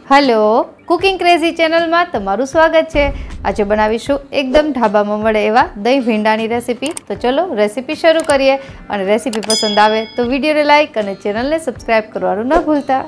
Hello cooking crazy channel में तमारू स्वागत है। आज बनावीशुं एकदम ढाबा में मळे एवा दही भींडानी रेसिपी। तो चलो रेसिपी शुरू करिए और रेसिपी पसंद आवे तो वीडियो ने लाइक और चेनल ने सब्सक्राइब करवानुं न भूलता।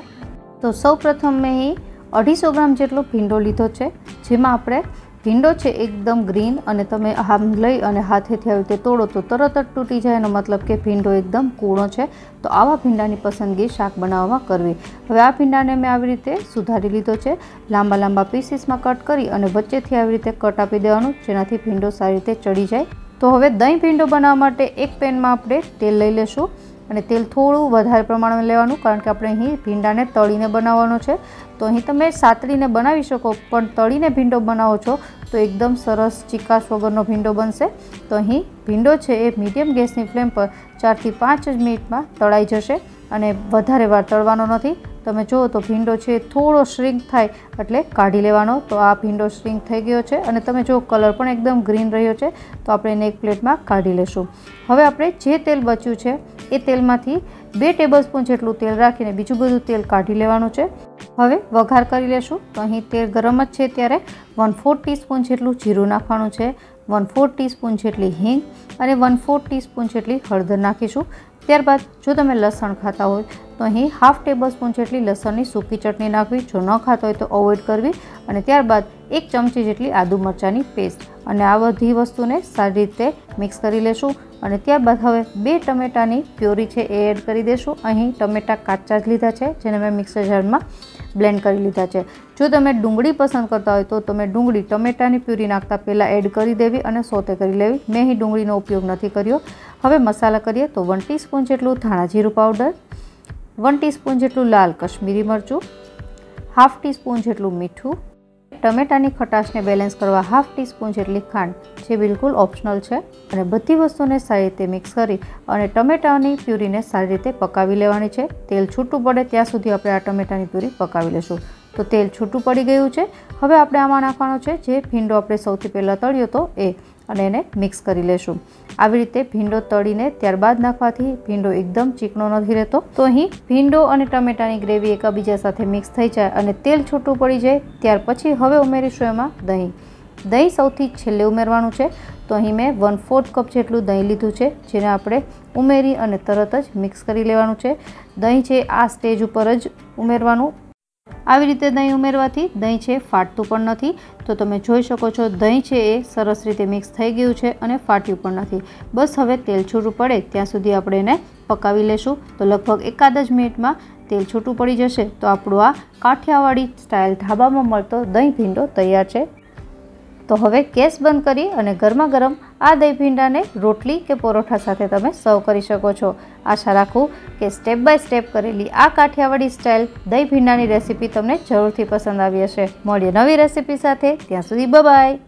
तो सौ प्रथम मैं ही 250 ग्राम जेटलो भींडो लीधो छे, जेमां आपणे भींडो छे एकदम ग्रीन अने तमे आम लई अने हाथेथी आवी रीते तोड़ो तो तरत ज तूटी जाए, एनो मतलब के भींडो एकदम कूणो छे। तो आवा भींडानी पसंदगी शाक बनाववामां करवी। हवे आ भींडाने मैं आवी रीते सुधारी लीधो छे, लांबा लांबा पीसीसमां कट करी अने वच्चेथी आवी रीते कट आपी देवानुं, जेनाथी भींडो सारी रीते चढ़ी जाए। तो हवे दही भींडो बनाववा माटे एक पेनमां आपणे तेल लई लेशुं અને તેલ થોડું વધારે પ્રમાણમાં લેવાનું, કારણ કે આપણે અહીં ભીંડાને તળીને બનાવવાનો છે। તો અહીં તમે સાતળીને બનાવી શકો, પણ તળીને ભીંડો બનાવો છો તો એકદમ સરસ ચીકાશ વગરનો ભીંડો બનશે। તો અહીં ભીંડો છે એ મીડિયમ ગેસની ફ્લેમ પર 4 થી 5 મિનિટમાં તળાઈ જશે અને વધારે વાર તળવાનો નથી। તમે જુઓ તો ભીંડો છે થોડો શ્રિંક થાય એટલે કાઢી લેવાનો। તો આ ભીંડો શ્રિંક થઈ ગયો છે અને તમે જો કલર પણ એકદમ ગ્રીન રહ્યો છે। તો આપણે એને એક પ્લેટમાં કાઢી લેશું। હવે આપણે જે તેલ બચ્યું છે એ તેલમાંથી 2 ટેબલસ્પૂન જેટલું તેલ રાખીને બીજું બધું તેલ કાઢી લેવાનું છે। હવે વઘાર કરી લેશું। તો અહીં તેલ ગરમ જ છે ત્યારે 1/4 ટીસ્પૂન જેટલું જીરું નાખવાનું છે, 1/4 ટીસ્પૂન જેટલી હિંગ અને 1/4 ટીસ્પૂન જેટલી હળદર નાખીશું। ત્યારબાદ જો તમે લસણ ખાતા હોય તો અહીં હાફ ટેબલસ્પૂન જેટલી લસણની સૂકી ચટણી નાખવી, જો ન ખાતા હોય તો અવોઇડ કરવી। અને ત્યારબાદ 1 ચમચી જેટલી આદુ મરચાંની પેસ્ટ અને આ બધી વસ્તુને સારી રીતે મિક્સ કરી લેશું। અને ત્યારબાદ હવે 2 ટમેટાની પ્યોરી છે એ એડ કરી દેશું। અહીં ટમેટા કાચા જ લીધા છે, જેને મેં મિક્સર જારમાં બ્લેન્ડ કરી લીધા છે। જો તમે ડુંગળી પસંદ કરતા હોય તો તમે ડુંગળી ટમેટાની પ્યુરી નાખતા પહેલાં એડ કરી દેવી અને સોતે કરી લેવી। મેં અહીં ડુંગળીનો ઉપયોગ નથી કર્યો। હવે મસાલા કરીએ તો 1 ટીસ્પૂન જેટલું ધાણા જીરું પાવડર, 1 ટીસ્પૂન જેટલું લાલ કશ્મીરી મરચું, હાફ ટીસ્પૂન જેટલું મીઠું, ટમેટાની ખટાશને બેલેન્સ કરવા હાફ ટીસ્પૂન જેટલી ખાંડ, જે બિલકુલ ઓપ્શનલ છે। અને બધી વસ્તુને સારી રીતે મિક્સ કરી અને ટમેટાની પ્યુરીને સારી રીતે પકાવી લેવાની છે। તેલ છૂટું પડે ત્યાં સુધી આપણે આ ટમેટાની પ્યુરી પકાવી લેશું। તો તેલ છૂટું પડી ગયું છે। હવે આપણે આમાં નાખવાનો છે જે ભીંડો આપણે સૌથી પહેલાં તળ્યો હતો એ, અને એને મિક્સ કરી લેશું। આવી રીતે ભીંડો તળીને ત્યારબાદ નાખવાથી ભીંડો એકદમ ચીકણો નથી રહેતો। તો અહીં ભીંડો અને ટમેટાની ગ્રેવી એકબીજા સાથે મિક્સ થઈ જાય અને તેલ છૂટું પડી જાય ત્યાર પછી હવે ઉમેરીશું એમાં દહીં। દહીં સૌથી છેલ્લે ઉમેરવાનું છે। તો અહીં મેં 1/4 કપ જેટલું દહીં લીધું છે, જેને આપણે ઉમેરી અને તરત જ મિક્સ કરી લેવાનું છે। દહીં છે આ સ્ટેજ ઉપર જ ઉમેરવાનું। આવી રીતે દહીં ઉમેરવાથી દહીં છે ફાટતું પણ નથી। તો તમે જોઈ શકો છો દહીં છે એ સરસ રીતે મિક્સ થઈ ગયું છે અને ફાટ્યું પણ નથી। બસ હવે તેલ છૂટું પડે ત્યાં સુધી આપણે એને પકાવી લેશું। તો લગભગ એકાદ જ મિનિટમાં તેલ છૂટું પડી જશે તો આપણું આ કાઠિયાવાડી સ્ટાઇલ ઢાબામાં મળતો દહીં ભીંડો તૈયાર છે। તો હવે ગેસ બંધ કરી અને ગરમા ગરમ આ દહીં ભીંડાને રોટલી કે પરોઠા સાથે તમે સર્વ કરી શકો છો। આશા રાખું કે સ્ટેપ બાય સ્ટેપ કરેલી આ કાઠિયાવાડી સ્ટાઇલ દહીં ભીંડાની રેસીપી તમને જરૂરથી પસંદ આવી હશે। મળીએ નવી રેસીપી સાથે, ત્યાં સુધી બાય બાય।